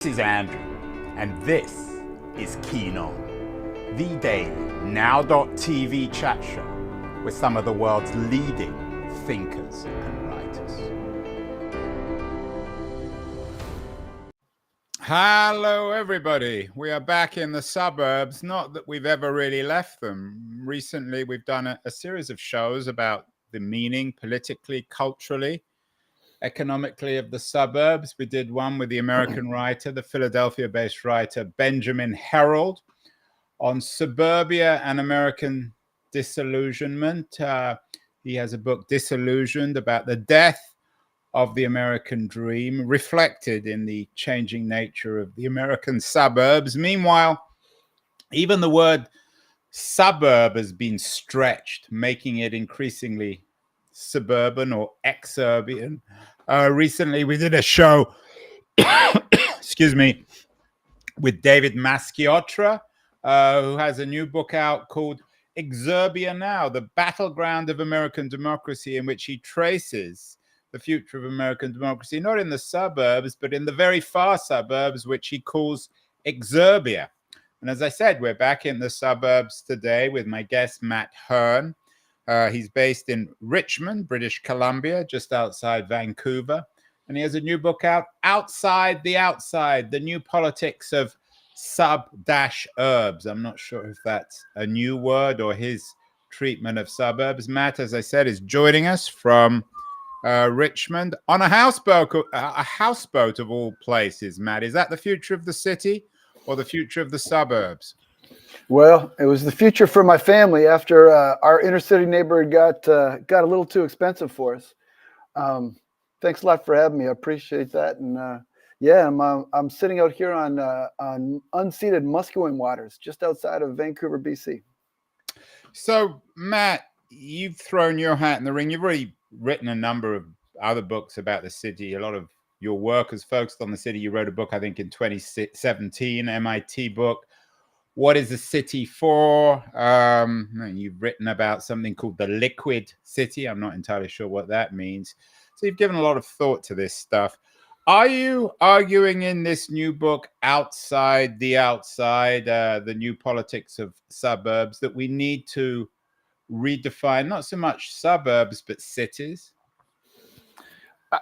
This is Andrew, and this is Keen On, the daily now.tv chat show with some of the world's leading thinkers and writers. Hello, everybody. We are back in the suburbs. Not that we've ever really left them. Recently, we've done a series of shows about the meaning politically, culturally, economically of the suburbs. We did one with the American writer, the Philadelphia-based writer Benjamin Herold, on suburbia and American disillusionment. He has a book, Disillusioned, about the death of the American dream, reflected in the changing nature of the American suburbs. Meanwhile, even the word suburb has been stretched, making it increasingly suburban or exurban. Recently, we did a show, excuse me, with David Masciotra, who has a new book out called Exurbia Now, the battleground of American democracy, in which he traces the future of American democracy, not in the suburbs, but in the very far suburbs, which he calls exurbia. And as I said, we're back in the suburbs today with my guest, Matt Hern. He's based in Richmond, British Columbia, just outside Vancouver. And he has a new book out, Outside the Outside, the New Politics of Sub-Urbs. I'm not sure if that's a new word or his treatment of suburbs. Matt, as I said, is joining us from Richmond on a houseboat of all places. Matt, is that the future of the city or the future of the suburbs? Well, it was the future for my family after our inner city neighborhood got a little too expensive for us. Thanks a lot for having me. I appreciate that. And yeah, I'm sitting out here on unceded Musqueam waters, just outside of Vancouver, BC. So, Matt, you've thrown your hat in the ring. You've already written a number of other books about the city. A lot of your work has focused on the city. You wrote a book, I think, in 2017, MIT book, What is the City For? You've written about something called the liquid city. I'm not entirely sure what that means. So you've given a lot of thought to this stuff. Are you arguing in this new book, Outside the Outside, the new politics of suburbs, that we need to redefine not so much suburbs, but cities?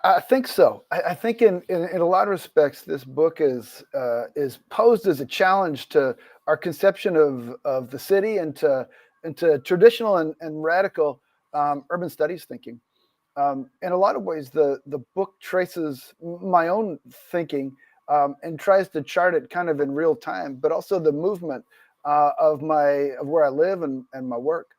I think so. I think in a lot of respects, this book is posed as a challenge to our conception of the city and to traditional and radical urban studies thinking. In a lot of ways, the book traces my own thinking and tries to chart it kind of in real time, but also the movement of where I live and my work.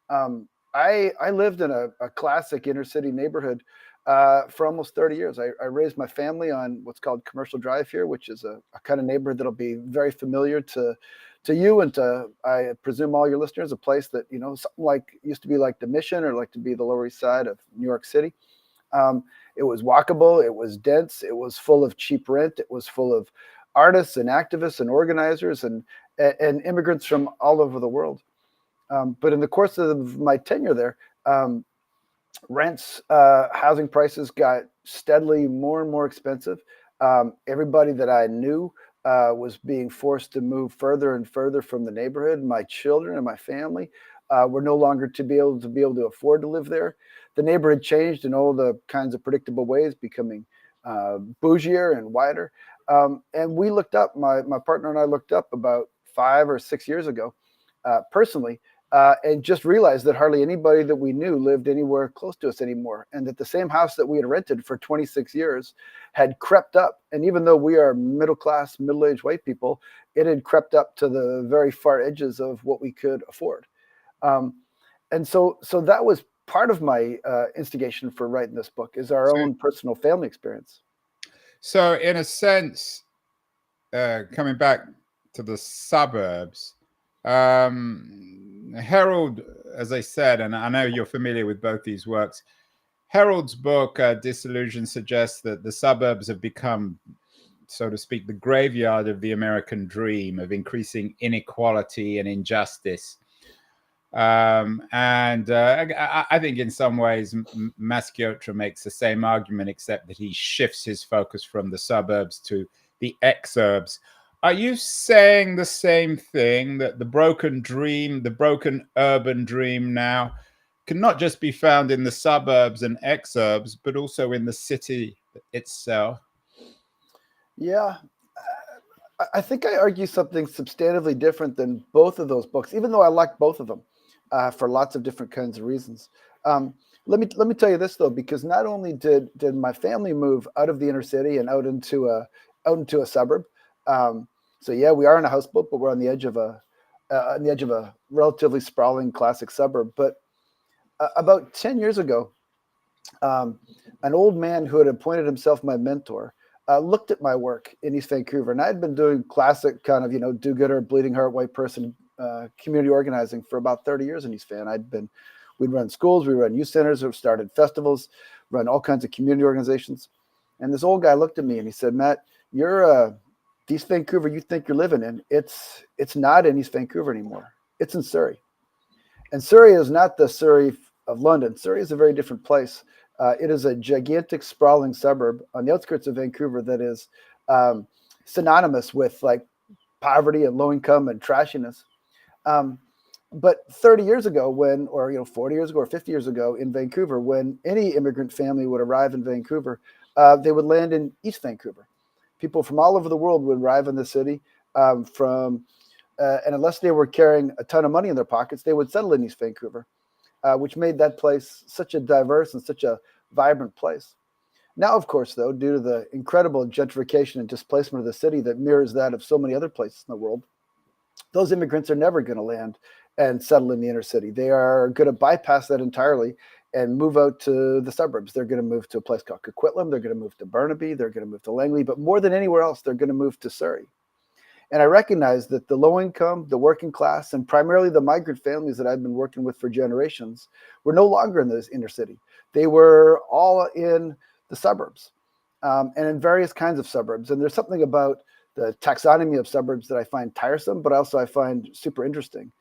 I lived in a classic inner city neighborhood for almost 30 years. I raised my family on what's called Commercial Drive here, which is a kind of neighborhood that'll be very familiar to you and to, I presume, all your listeners, a place that, you know, something like used to be like the Mission or like to be the Lower East Side of New York City. It was walkable. It was dense. It was full of cheap rent. It was full of artists and activists and organizers and immigrants from all over the world. But in the course of my tenure there, rents, housing prices got steadily more and more expensive. Everybody that I knew was being forced to move further and further from the neighborhood. My children and my family were no longer to be able to afford to live there. The neighborhood changed in all the kinds of predictable ways, becoming bougier and wider. And we looked up, my partner and I looked up about 5 or 6 years ago, personally, and just realized that hardly anybody that we knew lived anywhere close to us anymore. And that the same house that we had rented for 26 years had crept up. And even though we are middle-class, middle-aged white people, it had crept up to the very far edges of what we could afford. And so that was part of my instigation for writing this book, is our own personal family experience. So in a sense, coming back to the suburbs, Herold, as I said, and I know you're familiar with both these works, Herold's book, Disillusion, suggests that the suburbs have become, so to speak, the graveyard of the American dream of increasing inequality and injustice. I think in some ways Masciotra makes the same argument, except that he shifts his focus from the suburbs to the the exurbs. Are you saying the same thing, that the broken dream, the broken urban dream now can not just be found in the suburbs and exurbs, but also in the city itself? Yeah, I think I argue something substantively different than both of those books, even though I like both of them for lots of different kinds of reasons. Um, let me tell you this though, because not only did my family move out of the inner city and out into a suburb. Um, so yeah, we are in a houseboat, but we're on the edge of a relatively sprawling classic suburb. But about 10 years ago, um, an old man who had appointed himself my mentor looked at my work in East Vancouver, and I had been doing classic kind of do-gooder, bleeding heart, white person community organizing for about 30 years in East Van. We'd run schools, we run youth centers, we started festivals, run all kinds of community organizations. And this old guy looked at me and he said, "Matt, you're East Vancouver you think you're living in, it's not in East Vancouver anymore. It's in Surrey. And Surrey is not the Surrey of London. Surrey is a very different place. It is a gigantic, sprawling suburb on the outskirts of Vancouver that is synonymous with like poverty and low income and trashiness. But 30 years ago, 40 years ago or 50 years ago in Vancouver, when any immigrant family would arrive in Vancouver, they would land in East Vancouver. People from all over the world would arrive in the city and unless they were carrying a ton of money in their pockets, they would settle in East Vancouver, which made that place such a diverse and such a vibrant place. Now, of course, though, due to the incredible gentrification and displacement of the city that mirrors that of so many other places in the world, those immigrants are never going to land and settle in the inner city. They are going to bypass that entirely and move out to the suburbs. They're going to move to a place called Coquitlam. They're going to move to Burnaby. They're going to move to Langley. But more than anywhere else, they're going to move to Surrey. And I recognize that the low income, the working class, and primarily the migrant families that I've been working with for generations were no longer in this inner city. They were all in the suburbs and in various kinds of suburbs. And there's something about the taxonomy of suburbs that I find tiresome, but also I find super interesting.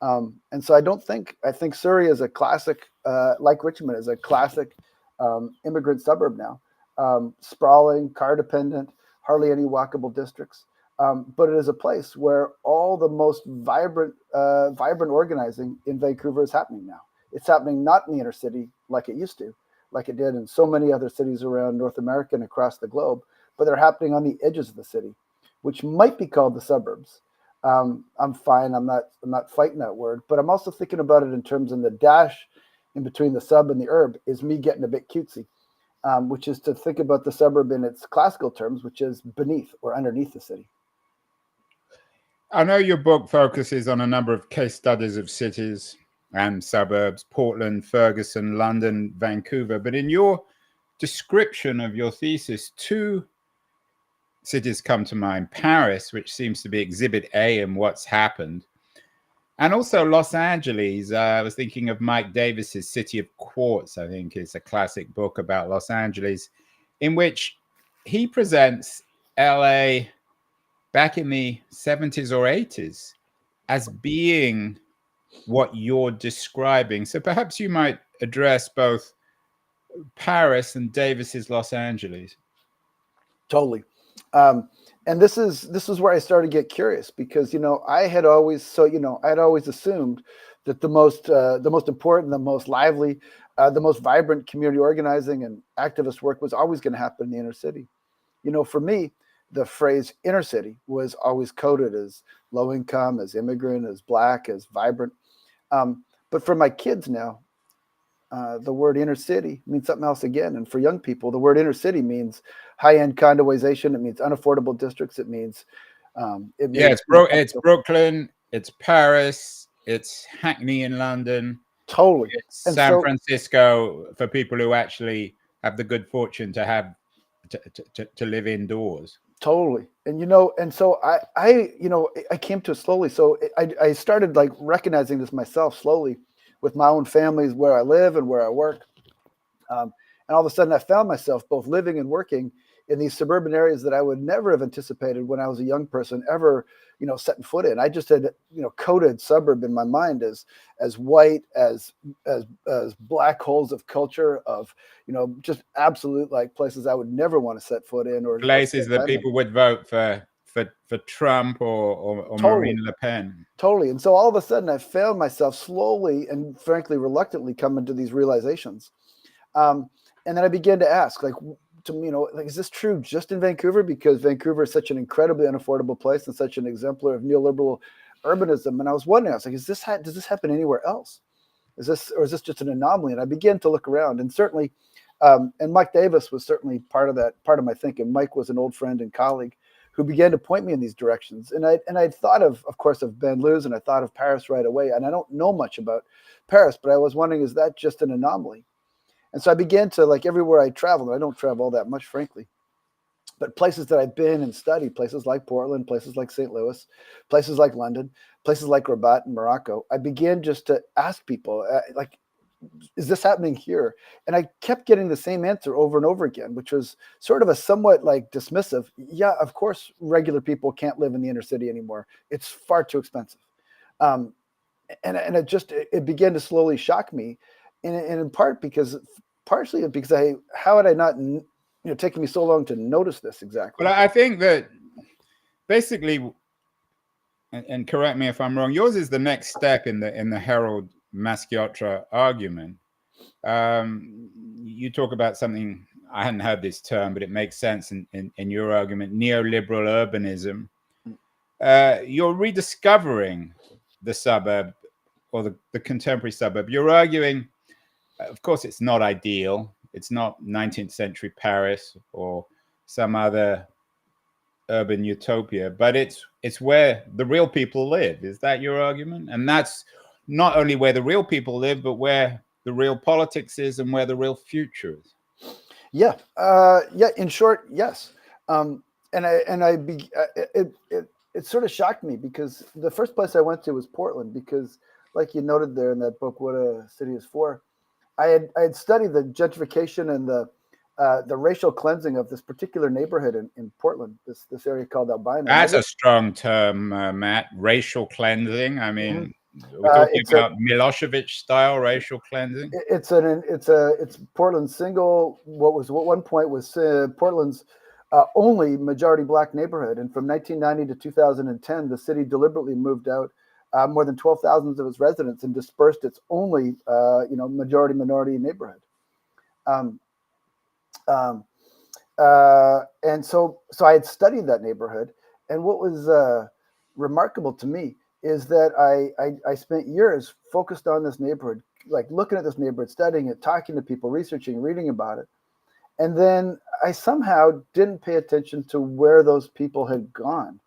And so I think Surrey is a classic, like Richmond, is a classic immigrant suburb now, sprawling, car dependent, hardly any walkable districts. But it is a place where all the most vibrant organizing in Vancouver is happening now. It's happening not in the inner city like it used to, like it did in so many other cities around North America and across the globe, but they're happening on the edges of the city, which might be called the suburbs. I'm fine. I'm not fighting that word, but I'm also thinking about it in terms of the dash in between the sub and the herb is me getting a bit cutesy, which is to think about the suburb in its classical terms, which is beneath or underneath the city. I know your book focuses on a number of case studies of cities and suburbs, Portland, Ferguson, London, Vancouver. But in your description of your thesis, two cities come to mind: Paris, which seems to be exhibit A in what's happened, and also Los Angeles. I was thinking of Mike Davis's City of Quartz, I think is a classic book about Los Angeles, in which he presents LA back in the 70s or 80s as being what you're describing. So perhaps you might address both Paris and Davis's Los Angeles. Totally. And this is where I started to get curious because, I had always assumed that the most important, the most lively, the most vibrant community organizing and activist work was always going to happen in the inner city. For me, the phrase inner city was always coded as low income, as immigrant, as Black, as vibrant. But for my kids now, the word inner city means something else again. And for young people, the word inner city means high-end condoization. It means unaffordable districts. It means it's Brooklyn, it's Paris, it's Hackney in London. Totally. It's San Francisco for people who actually have the good fortune to have to live indoors. Totally. And so I came to it slowly. So I started like recognizing this myself slowly with my own families, where I live and where I work. And all of a sudden I found myself both living and working in these suburban areas that I would never have anticipated when I was a young person ever, setting foot in. I just had, coded suburb in my mind as white, as black holes of culture, of, just absolute like places I would never want to set foot in or Places spend that time in. people would vote for Trump or Totally. Marine Le Pen. Totally. And so all of a sudden I found myself slowly and frankly reluctantly coming to these realizations. And then I began to ask, like, is this true just in Vancouver? Because Vancouver is such an incredibly unaffordable place and such an exemplar of neoliberal urbanism. And I was wondering, I was like, does this happen anywhere else? Is this just an anomaly? And I began to look around, and certainly, and Mike Davis was certainly part of my thinking. Mike was an old friend and colleague who began to point me in these directions. And I'd thought of course, of Ben Luz, and I thought of Paris right away. And I don't know much about Paris, but I was wondering, is that just an anomaly? And so I began to, like, everywhere I travel, and I don't travel all that much, frankly, but places that I've been and studied, places like Portland, places like St. Louis, places like London, places like Rabat in Morocco, I began just to ask people, like, is this happening here? And I kept getting the same answer over and over again, which was sort of a somewhat like dismissive. Yeah, of course, regular people can't live in the inner city anymore. It's far too expensive. And it began to slowly shock me, and in part partially because how had I not, taken me so long to notice this exactly? But I think that basically, and correct me if I'm wrong, yours is the next step in the Harold Masciotra argument. You talk about something, I hadn't heard this term, but it makes sense in your argument, neoliberal urbanism. You're rediscovering the suburb, or the contemporary suburb. You're arguing, of course, it's not ideal. It's not 19th century Paris or some other urban utopia, but it's where the real people live. Is that your argument? And that's not only where the real people live, but where the real politics is and where the real future is. Yeah. In short, yes. It sort of shocked me, because the first place I went to was Portland, because, like you noted there in that book, What a City is For, I had studied the gentrification and the racial cleansing of this particular neighborhood in Portland, this area called Albina. That's a strong term, Matt. Racial cleansing. I mean, we're talking about Milosevic style racial cleansing. It's Portland's single, what at one point was Portland's only majority black neighborhood, and from 1990 to 2010, the city deliberately moved out more than 12,000 of its residents and dispersed its only majority minority neighborhood. And so I had studied that neighborhood, and what was remarkable to me is that I spent years focused on this neighborhood, like looking at this neighborhood, studying it, talking to people, researching, reading about it. And then I somehow didn't pay attention to where those people had gone.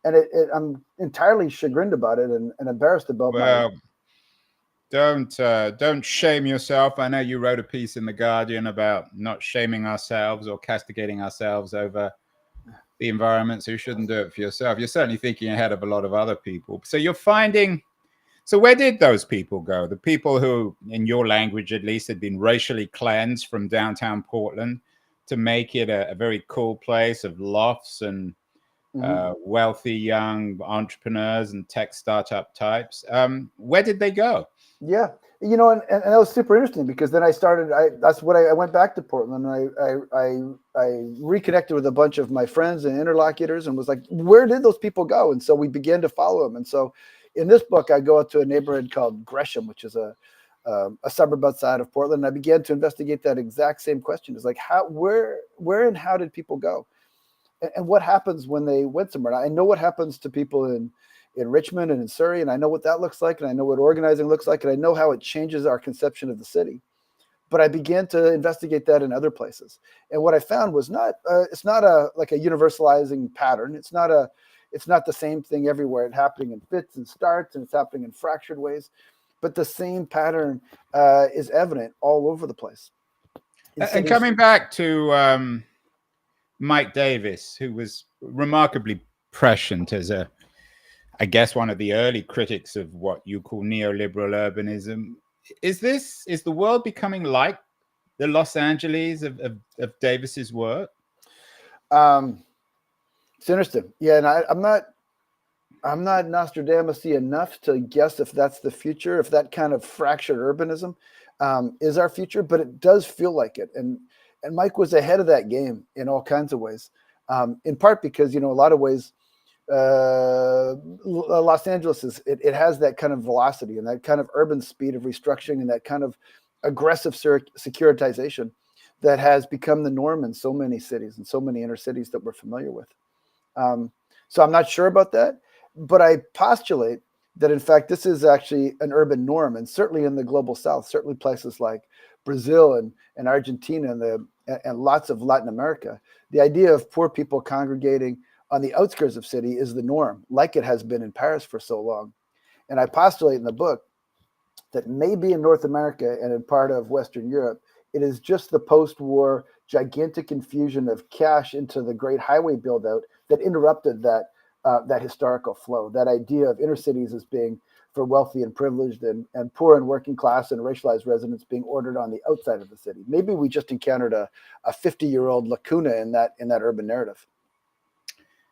And I'm entirely chagrined about it and embarrassed about Don't shame yourself. I know you wrote a piece in The Guardian about not shaming ourselves or castigating ourselves over the environment, so you shouldn't do it for yourself. You're certainly thinking ahead of a lot of other people. So you're finding, so where did those people go? The people who, in your language at least, had been racially cleansed from downtown Portland to make it a very cool place of lofts and wealthy young entrepreneurs and tech startup types. Where did they go? Yeah, and that was super interesting, because then I went back to Portland, and I reconnected with a bunch of my friends and interlocutors, and was like, where did those people go? And so we began to follow them. And so in this book, I go out to a neighborhood called Gresham, which is a suburb outside of Portland. And I began to investigate that exact same question. It's like, where and how did people go? And what happens when they went somewhere? I know what happens to people in Richmond and in Surrey, and I know what that looks like, and I know what organizing looks like, and I know how it changes our conception of the city. But I began to investigate that in other places, and what I found was it's not a universalizing pattern. It's not the same thing everywhere. It's happening in fits and starts, and it's happening in fractured ways, but the same pattern is evident all over the place. And coming back to Mike Davis, who was remarkably prescient as I guess one of the early critics of what you call neoliberal urbanism. Is the world becoming like the Los Angeles of Davis's work? Um, it's interesting. Yeah, and I'm not Nostradamus-y enough to guess if that's the future, if that kind of fractured urbanism is our future, but it does feel like it. And Mike was ahead of that game in all kinds of ways, in part because, a lot of ways, Los Angeles it has that kind of velocity and that kind of urban speed of restructuring and that kind of aggressive securitization that has become the norm in so many cities and so many inner cities that we're familiar with. So I'm not sure about that, but I postulate that in fact this is actually an urban norm, and certainly in the global South, certainly places like Brazil and Argentina and lots of Latin America, the idea of poor people congregating on the outskirts of city is the norm, like it has been in Paris for so long. And I postulate in the book that maybe in North America and in part of Western Europe, it is just the post-war gigantic infusion of cash into the great highway build-out that interrupted that historical flow. That idea of inner cities as being for wealthy and privileged and poor and working class and racialized residents being ordered on the outside of the city. Maybe we just encountered a 50-year-old lacuna in that urban narrative.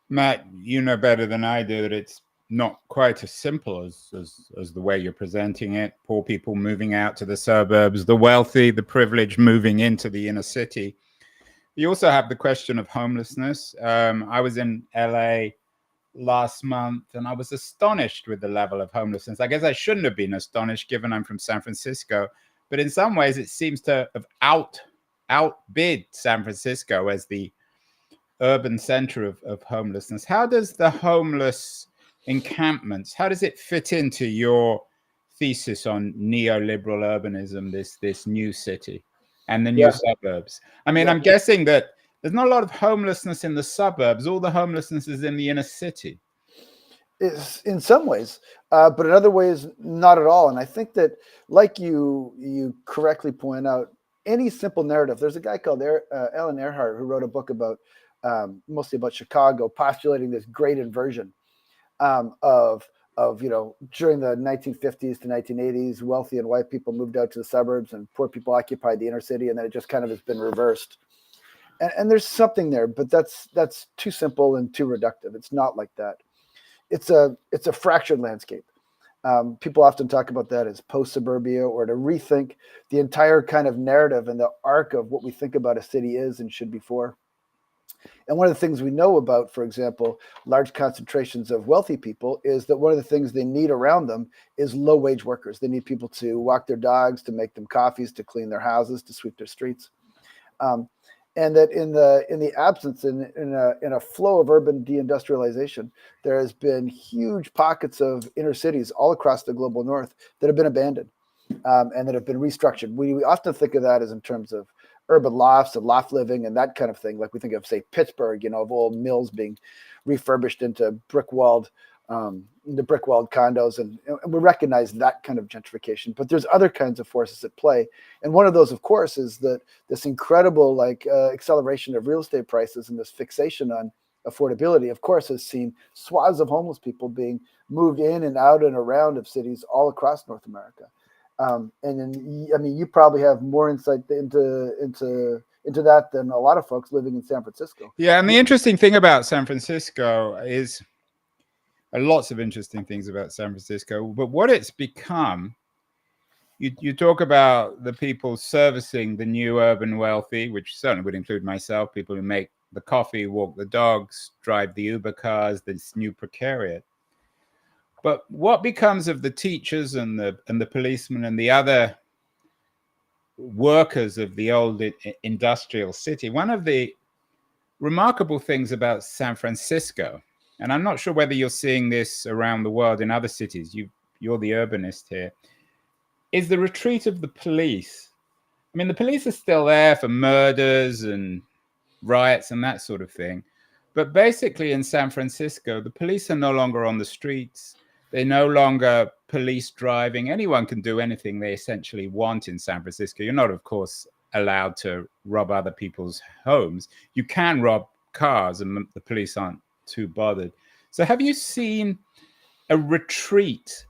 Matt, you know better than I do that it's not quite as simple as the way you're presenting it. Poor people moving out to the suburbs, the wealthy, the privileged moving into the inner city. You also have the question of homelessness. I was in LA last month and I was astonished with the level of homelessness. I guess I shouldn't have been astonished given I'm from San Francisco, but in some ways it seems to have outbid San Francisco as the urban center of homelessness. How does the homeless encampments, how does it fit into your thesis on neoliberal urbanism, this new city and the new suburbs? I mean, I'm guessing that there's not a lot of homelessness in the suburbs. All the homelessness is in the inner city. Is in some ways, but in other ways, not at all. And I think that, like you correctly point out, any simple narrative. There's a guy called Alan Earhart who wrote a book about mostly about Chicago, postulating this great inversion of during the 1950s to 1980s, wealthy and white people moved out to the suburbs and poor people occupied the inner city, and then it just kind of has been reversed. And there's something there, but that's too simple and too reductive. It's not like that. It's a fractured landscape. People often talk about that as post-suburbia, or to rethink the entire kind of narrative and the arc of what we think about a city is and should be for. And one of the things we know about, for example, large concentrations of wealthy people is that one of the things they need around them is low-wage workers. They need people to walk their dogs, to make them coffees, to clean their houses, to sweep their streets. And that in the absence in a flow of urban deindustrialization, there has been huge pockets of inner cities all across the global north that have been abandoned and that have been restructured. We often think of that as in terms of urban lofts and loft living and that kind of thing. Like we think of, say, Pittsburgh, of old mills being refurbished into brick-walled condos, and we recognize that kind of gentrification. But there's other kinds of forces at play, and one of those, of course, is that this incredible acceleration of real estate prices and this fixation on affordability, of course, has seen swaths of homeless people being moved in and out and around of cities all across North America. And then, I mean, you probably have more insight into that than a lot of folks living in San Francisco. Yeah, and the interesting thing about San Francisco is lots of interesting things about San Francisco, but what it's become, you talk about the people servicing the new urban wealthy, which certainly would include myself, people who make the coffee, walk the dogs, drive the Uber cars, this new precariat. But what becomes of the teachers and the policemen and the other workers of the old industrial city? One of the remarkable things about San Francisco, and I'm not sure whether you're seeing this around the world in other cities, you're the urbanist here, is the retreat of the police. I mean, the police are still there for murders and riots and that sort of thing. But basically in San Francisco, the police are no longer on the streets. They're no longer police driving. Anyone can do anything they essentially want in San Francisco. You're not, of course, allowed to rob other people's homes. You can rob cars and the police aren't too bothered. So have you seen a retreat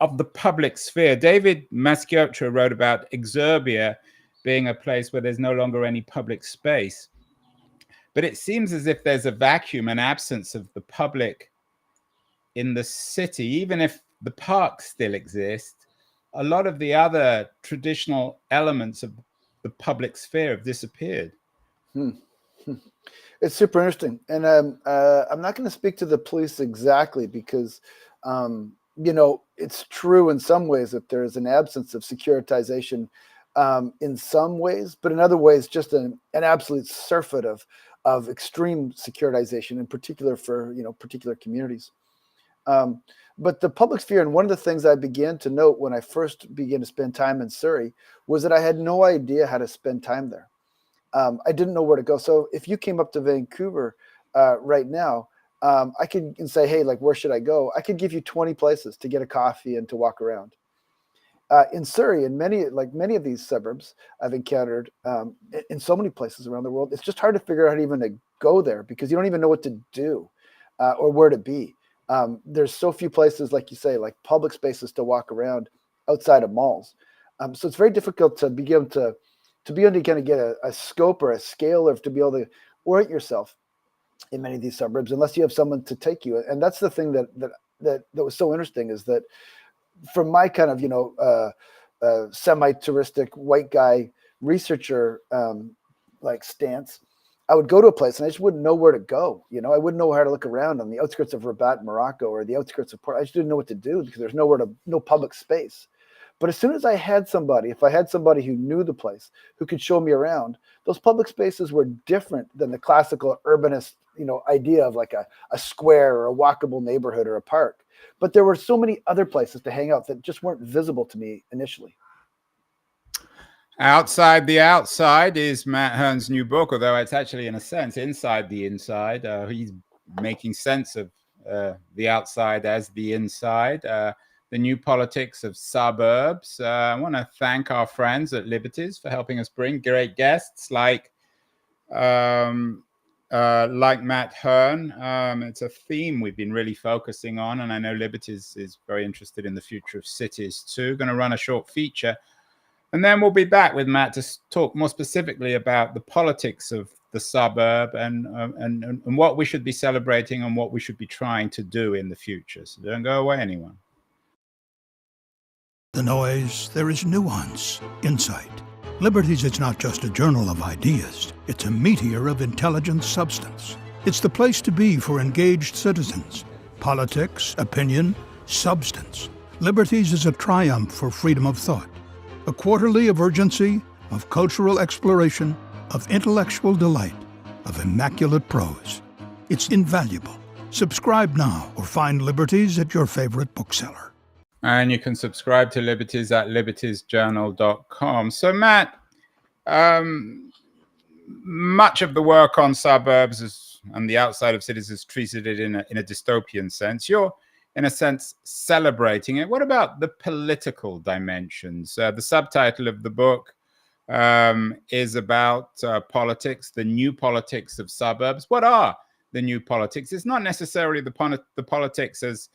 of the public sphere? David Maschioccia wrote about Exurbia being a place where there's no longer any public space. But it seems as if there's a vacuum, an absence of the public in the city. Even if the parks still exist, a lot of the other traditional elements of the public sphere have disappeared. It's super interesting, and I'm not going to speak to the police exactly because, it's true in some ways that there is an absence of securitization in some ways, but in other ways, just an absolute surfeit of extreme securitization, in particular for particular communities. But the public sphere, and one of the things I began to note when I first began to spend time in Surrey was that I had no idea how to spend time there. I didn't know where to go. So if you came up to Vancouver right now, I could say, hey, like, where should I go? I could give you 20 places to get a coffee and to walk around. In Surrey, and many of these suburbs I've encountered in so many places around the world, it's just hard to figure out how to even go there because you don't even know what to do or where to be. There's so few places, like you say, like public spaces to walk around outside of malls. So it's very difficult to begin to kind of get a scope or a scale, or to be able to orient yourself in many of these suburbs, unless you have someone to take you. And that's the thing that was so interesting, is that from my kind of semi-touristic white guy researcher like stance, I would go to a place and I just wouldn't know where to go. I wouldn't know how to look around on the outskirts of Rabat, Morocco, or the outskirts of Port. I just didn't know what to do because there's no public space. But as soon as if I had somebody who knew the place, who could show me around, those public spaces were different than the classical urbanist, idea of like a square or a walkable neighborhood or a park. But there were so many other places to hang out that just weren't visible to me initially. Outside the Outside is Matt Hern's new book, although it's actually, in a sense, inside the inside. He's making sense of the outside as the inside. The new politics of suburbs. I want to thank our friends at Liberties for helping us bring great guests like Matt Hern. It's a theme we've been really focusing on, and I know Liberties is very interested in the future of cities too. Going to run a short feature, and then we'll be back with Matt to talk more specifically about the politics of the suburb and what we should be celebrating and what we should be trying to do in the future. So don't go away, anyone. The noise, there is nuance, insight. Liberties is not just a journal of ideas. It's a meteor of intelligent substance. It's the place to be for engaged citizens. Politics, opinion, substance. Liberties is a triumph for freedom of thought. A quarterly of urgency, of cultural exploration, of intellectual delight, of immaculate prose. It's invaluable. Subscribe now or find Liberties at your favorite bookseller. And you can subscribe to Liberties at libertiesjournal.com. So, Matt, much of the work on suburbs and the outside of cities is treated it in a dystopian sense. You're, in a sense, celebrating it. What about the political dimensions? The subtitle of the book is about politics, the new politics of suburbs. What are the new politics? It's not necessarily the politics as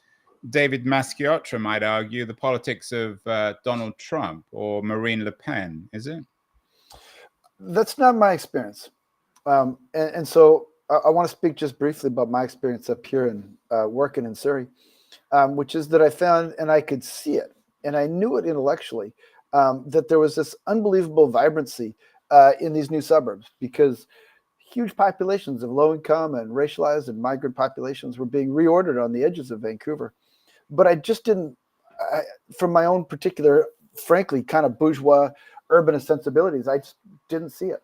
David Masciotra might argue, the politics of Donald Trump or Marine Le Pen, is it? That's not my experience. And so I want to speak just briefly about my experience up here and working in Surrey, which is that I found, and I could see it, and I knew it intellectually, that there was this unbelievable vibrancy in these new suburbs, because huge populations of low-income and racialized and migrant populations were being reordered on the edges of Vancouver. But I just didn't, from my own particular, frankly, kind of bourgeois urbanist sensibilities, I just didn't see it.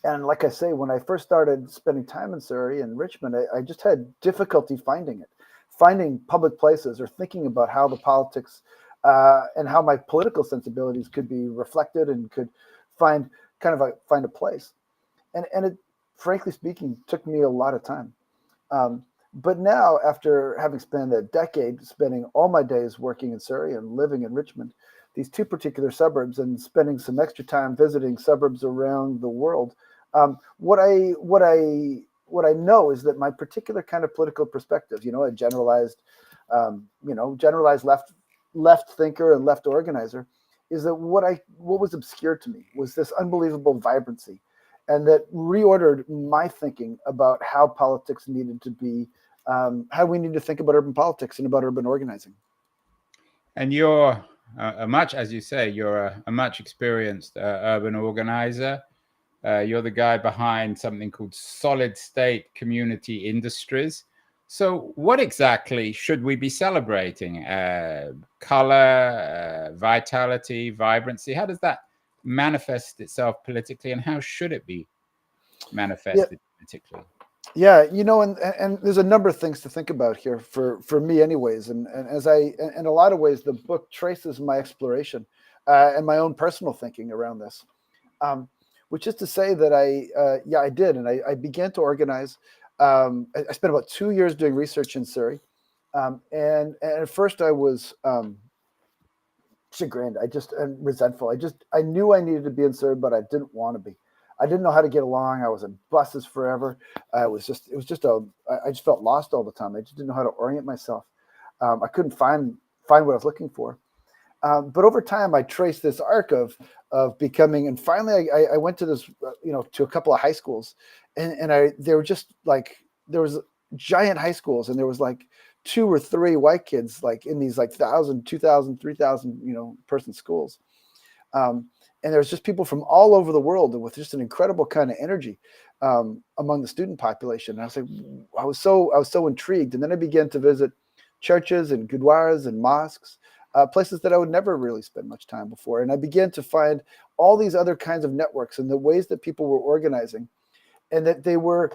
And like I say, when I first started spending time in Surrey and Richmond, I just had difficulty finding public places or thinking about how the politics and how my political sensibilities could be reflected and could find a place. And it, frankly speaking, took me a lot of time. But now, after having spent a decade spending all my days working in Surrey and living in Richmond, these two particular suburbs, and spending some extra time visiting suburbs around the world, what I know is that my particular kind of political perspective, a generalized left thinker and left organizer, is that what was obscure to me was this unbelievable vibrancy and that reordered my thinking about how politics needed to be, how we need to think about urban politics and about urban organizing. And you're as you say, you're a much experienced urban organizer. You're the guy behind something called Solid State Community Industries. So, what exactly should we be celebrating? Color, vitality, vibrancy? How does that manifest itself politically, and how should it be manifested politically? Yeah, and there's a number of things to think about here for me, anyways. And as in a lot of ways, the book traces my exploration and my own personal thinking around this. Which is to say that I did, and I began to organize. I spent about 2 years doing research in Surrey, and at first I was chagrined, and resentful. I knew I needed to be in Surrey, but I didn't want to be. I didn't know how to get along. I was in buses forever. I just felt lost all the time. I just didn't know how to orient myself. I couldn't find what I was looking for. But over time, I traced this arc of becoming, and finally, I went to this, to a couple of high schools, and they were just like, there was giant high schools, and there was like 2 or 3 white kids, like in these like 1,000, 2,000, 3,000, person schools, and there was just people from all over the world with just an incredible kind of energy among the student population. And I was like, I was so intrigued, and then I began to visit churches and gurdwaras and mosques. Places that I would never really spend much time before. And I began to find all these other kinds of networks and the ways that people were organizing, and that they were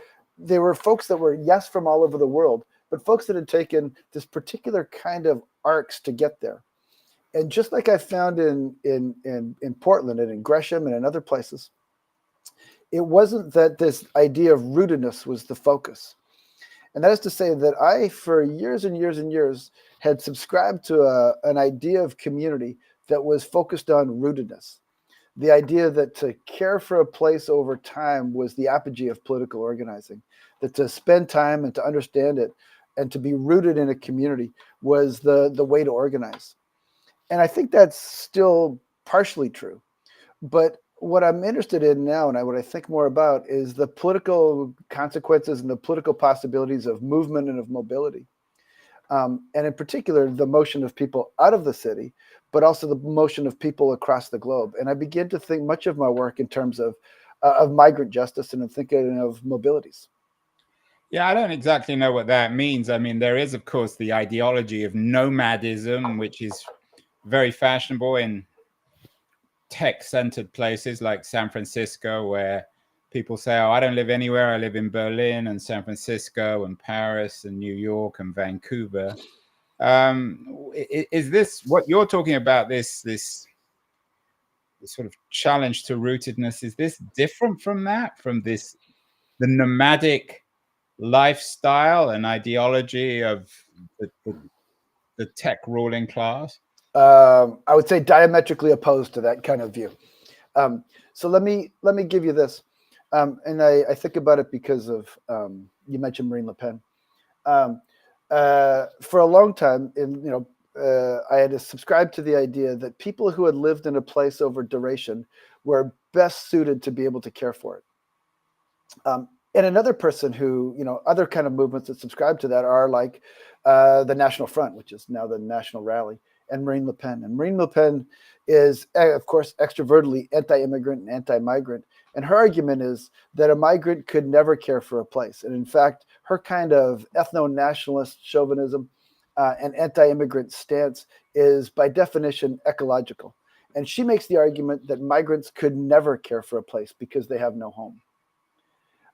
folks that were, yes, from all over the world, but folks that had taken this particular kind of arcs to get there. And just like I found in Portland and in Gresham and in other places, it wasn't that this idea of rootedness was the focus. And that is to say that I, for years and years and years, had subscribed to an idea of community that was focused on rootedness. The idea that to care for a place over time was the apogee of political organizing, that to spend time and to understand it and to be rooted in a community was the way to organize. And I think that's still partially true. But what I'm interested in now, and what I think more about, is the political consequences and the political possibilities of movement and of mobility. And in particular, the motion of people out of the city, but also the motion of people across the globe. And I begin to think much of my work in terms of migrant justice and in thinking of mobilities. Yeah, I don't exactly know what that means. I mean, there is, of course, the ideology of nomadism, which is very fashionable in tech-centered places like San Francisco, where people say, oh, I don't live anywhere. I live in Berlin and San Francisco and Paris and New York and Vancouver. Is this what you're talking about, this sort of challenge to rootedness? Is this different from that, from the nomadic lifestyle and ideology of the tech ruling class? I would say diametrically opposed to that kind of view. So let me give you this, and I think about it because of you mentioned Marine Le Pen. For a long time, I had to subscribe to the idea that people who had lived in a place over duration were best suited to be able to care for it. And another person who, other kind of movements that subscribe to that are like the National Front, which is now the National Rally, and Marine Le Pen. And Marine Le Pen is, of course, extrovertedly anti-immigrant and anti-migrant. And her argument is that a migrant could never care for a place. And in fact, her kind of ethno-nationalist chauvinism and anti-immigrant stance is by definition ecological. And she makes the argument that migrants could never care for a place because they have no home.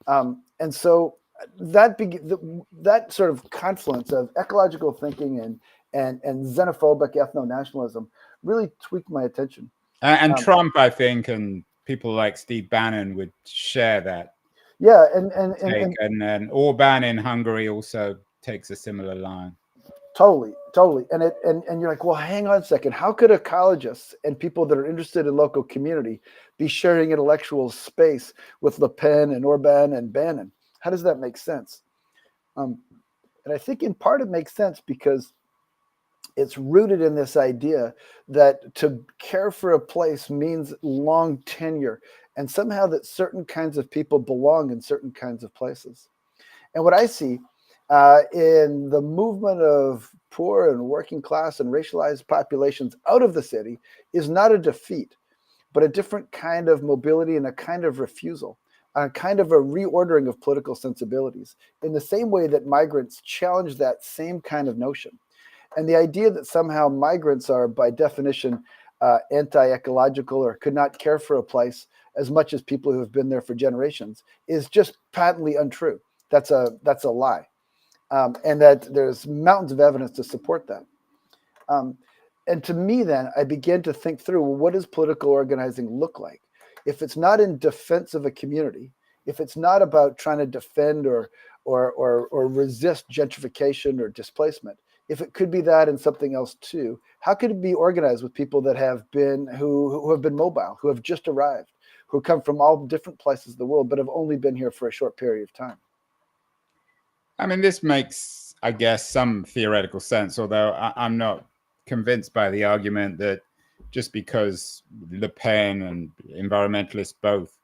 And so that sort of confluence of ecological thinking and xenophobic ethno-nationalism really tweaked my attention. And Trump, I think, and people like Steve Bannon would share that. Yeah, and Orban in Hungary also takes a similar line. Totally. And you're like, well, hang on a second. How could ecologists and people that are interested in local community be sharing intellectual space with Le Pen and Orban and Bannon? How does that make sense? And I think in part it makes sense because it's rooted in this idea that to care for a place means long tenure and somehow that certain kinds of people belong in certain kinds of places. And what I see in the movement of poor and working class and racialized populations out of the city is not a defeat, but a different kind of mobility and a kind of refusal, a kind of a reordering of political sensibilities, in the same way that migrants challenge that same kind of notion. And the idea that somehow migrants are, by definition, anti-ecological or could not care for a place as much as people who have been there for generations is just patently untrue. That's a lie, and that there's mountains of evidence to support that. And to me, then, I began to think through, well, what does political organizing look like? If it's not in defense of a community, if it's not about trying to defend or resist gentrification or displacement, if it could be that and something else too, how could it be organized with people that have been who have been mobile, who have just arrived, who come from all different places of the world, but have only been here for a short period of time? I mean, this makes, I guess, some theoretical sense, although I'm not convinced by the argument that just because Le Pen and environmentalists both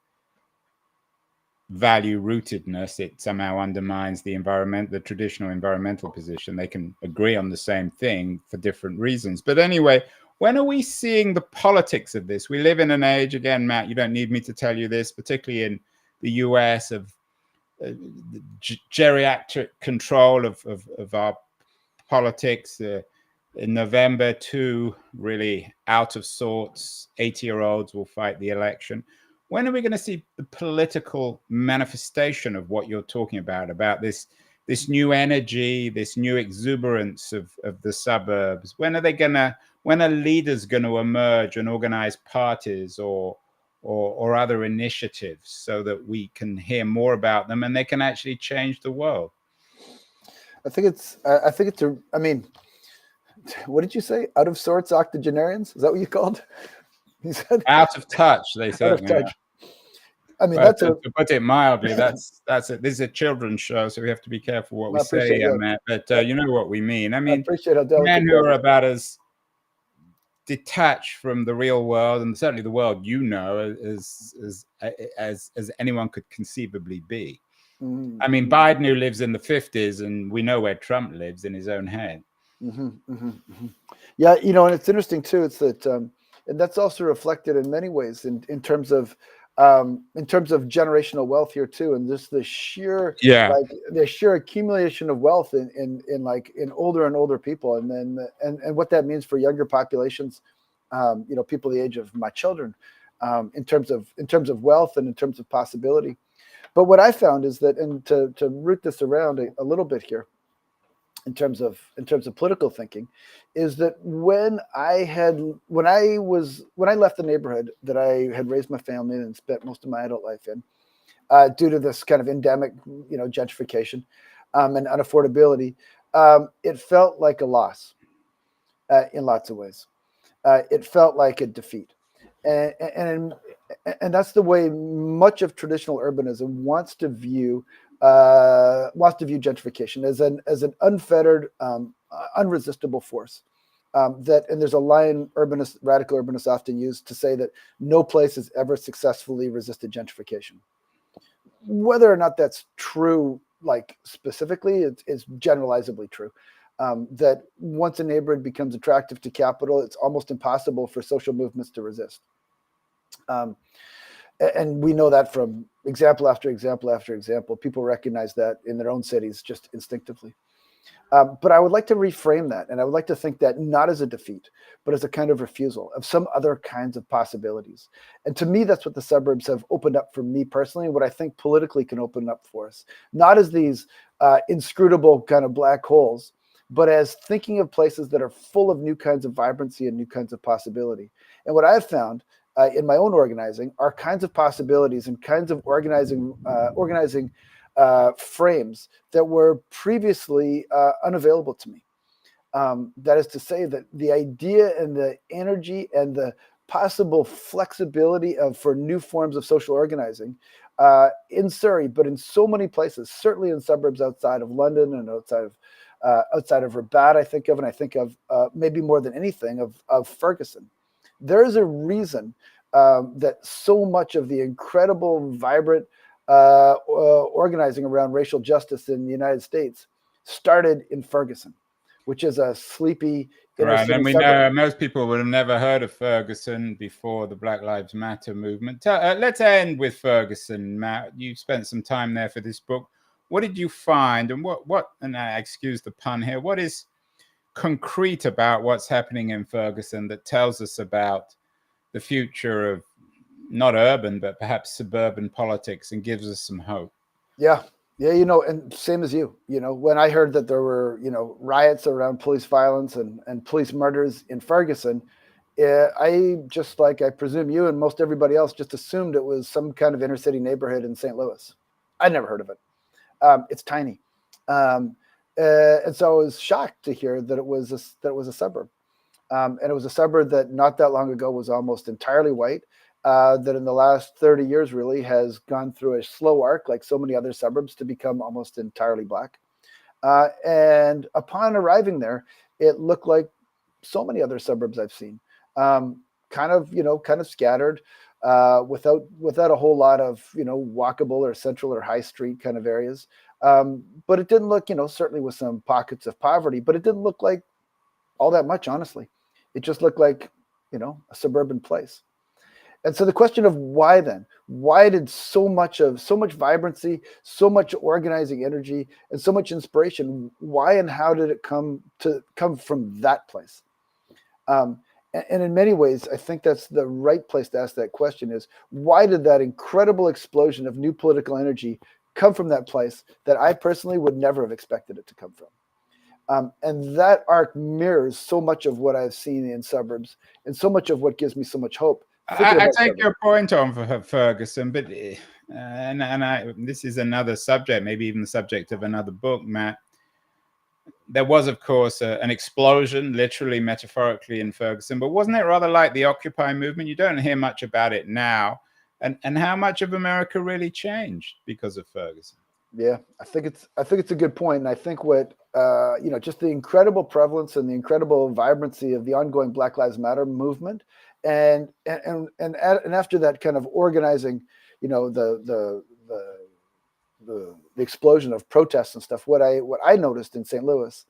value rootedness, it somehow undermines the traditional environmental position. They can agree on the same thing for different reasons. But anyway, when are we seeing the politics of this? We live in an age, again, Matt, you don't need me to tell you this, particularly in the US, of geriatric control of our politics. In November, two really out of sorts 80-year-olds will fight the election. When are we going to see the political manifestation of what you're talking about this new energy, this new exuberance of the suburbs? When are leaders going to emerge and organize parties or other initiatives so that we can hear more about them and they can actually change the world? I mean, what did you say? Out of sorts octogenarians? Is that what you called? He said out of touch. They said. Out of touch. I mean, but to put it mildly, that's it. This is a children's show, so we have to be careful what we say, Matt. But you know what we mean. I mean, I appreciate how delicate men who are about as detached from the real world, and certainly the world as anyone could conceivably be. Mm-hmm. I mean, Biden, who lives in the 50s, and we know where Trump lives in his own head. Mm-hmm, mm-hmm, mm-hmm. Yeah, and it's interesting too. It's that, and that's also reflected in many ways in terms of generational wealth here too, and just the sheer accumulation of wealth in older and older people, and then and what that means for younger populations, people the age of my children, in terms of wealth and in terms of possibility. But what I found is that, and to root this around a little bit here, in terms of political thinking, is that when I left the neighborhood that I had raised my family in and spent most of my adult life in, due to this kind of endemic, gentrification and unaffordability, it felt like a loss in lots of ways. It felt like a defeat, and that's the way much of traditional urbanism wants to view gentrification, as an unfettered, unresistible force. And there's a line radical urbanists often use to say that no place has ever successfully resisted gentrification. Whether or not that's true, like specifically, it's generalizably true. That once a neighborhood becomes attractive to capital, it's almost impossible for social movements to resist. And we know that from example after example after example. People recognize that in their own cities just instinctively. But I would like to reframe that, and I would like to think that not as a defeat, but as a kind of refusal of some other kinds of possibilities. And to me, that's what the suburbs have opened up for me personally, and what I think politically can open up for us. Not as these inscrutable kind of black holes, but as thinking of places that are full of new kinds of vibrancy and new kinds of possibility. And what I've found in my own organizing are kinds of possibilities and kinds of organizing frames that were previously unavailable to me. That is to say that the idea and the energy and the possible flexibility for new forms of social organizing in Surrey, but in so many places, certainly in suburbs outside of London and outside of Rabat, I think of maybe more than anything of Ferguson. There is a reason that so much of the incredible, vibrant organizing around racial justice in the United States started in Ferguson, which is a sleepy inner Right, city and we suburb. know most people would have never heard of Ferguson before the Black Lives Matter movement. Let's end with Ferguson, Matt. You spent some time there for this book. What did you find, and and I excuse the pun here, what is concrete about what's happening in Ferguson that tells us about the future of not urban, but perhaps suburban politics and gives us some hope? Yeah. Yeah. And same as you, when I heard that there were, riots around police violence and police murders in Ferguson, I just, like I presume you and most everybody else, just assumed it was some kind of inner city neighborhood in St. Louis. I'd never heard of it. It's tiny. And so I was shocked to hear that it was a suburb. And it was a suburb that not that long ago was almost entirely white, that in the last 30 years really has gone through a slow arc, like so many other suburbs, to become almost entirely black. And upon arriving there, it looked like so many other suburbs I've seen, kind of scattered, without a whole lot of, walkable or central or high street kind of areas. But it didn't look, certainly with some pockets of poverty, but it didn't look like all that much, honestly. It just looked like, a suburban place. And so the question of why then? Why did so much vibrancy, so much organizing energy, and so much inspiration, why and how did it come from that place? And in many ways, I think that's the right place to ask that question: is why did that incredible explosion of new political energy come from that place that I personally would never have expected it to come from? And that arc mirrors so much of what I've seen in suburbs, and so much of what gives me so much hope. I take your point on for Ferguson, but this is another subject, maybe even the subject of another book, Matt. There was, of course, an explosion, literally, metaphorically, in Ferguson, but wasn't it rather like the Occupy movement? You don't hear much about it now, and how much of America really changed because of Ferguson? Yeah, I think it's a good point, and I think what just the incredible prevalence and the incredible vibrancy of the ongoing Black Lives Matter movement, and after that kind of organizing, the explosion of protests and stuff. What I noticed in St. Louis,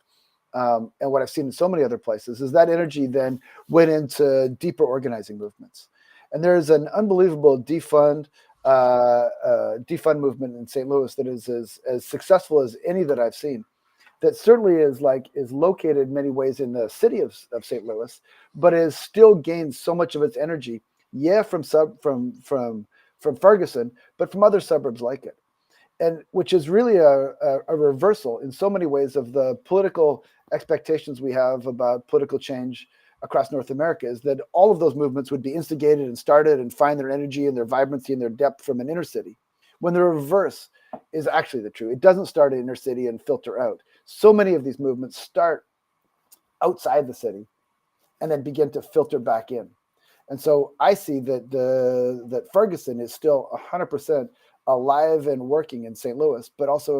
and what I've seen in so many other places, is that energy then went into deeper organizing movements, and there's an unbelievable defund movement in St. Louis that is as successful as any that I've seen. That certainly is located in many ways in the city of St. Louis, but has still gained so much of its energy, from Ferguson, but from other suburbs like it, and which is really a reversal in so many ways of the political expectations we have about political change across North America, is that all of those movements would be instigated and started and find their energy and their vibrancy and their depth from an inner city, when the reverse is actually the truth. It doesn't start in inner city and filter out. So many of these movements start outside the city and then begin to filter back in. And so I see that Ferguson is still 100% alive and working in St. Louis, but also